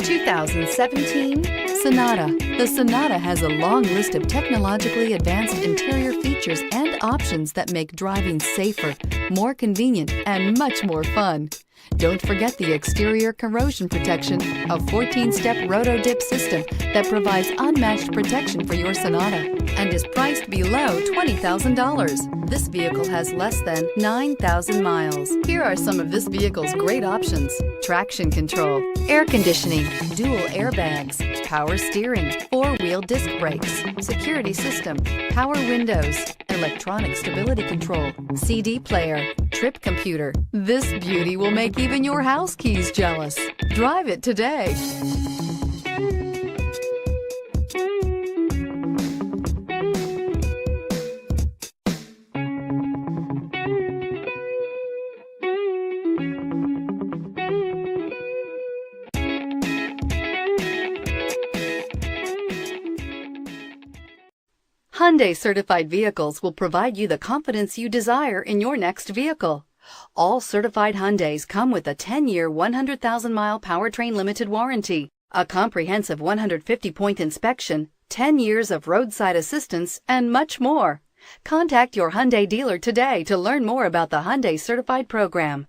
2017 Sonata. The Sonata has a long list of technologically advanced interior features and options that make driving safer, more convenient, and much more fun. Don't forget the exterior corrosion protection, a 14-step roto-dip system that provides unmatched protection for your Sonata and is priced below $20,000. This vehicle has less than 9,000 miles. Here are some of this vehicle's great options: traction control, air conditioning, dual airbags, power steering, four-wheel disc brakes, security system, power windows, electronic stability control, CD player, trip computer. This beauty will make even your house keys jealous. Drive it today. Hyundai certified vehicles will provide you the confidence you desire in your next vehicle. All certified Hyundais come with a 10-year, 100,000-mile powertrain limited warranty, a comprehensive 150-point inspection, 10 years of roadside assistance, and much more. Contact your Hyundai dealer today to learn more about the Hyundai certified program.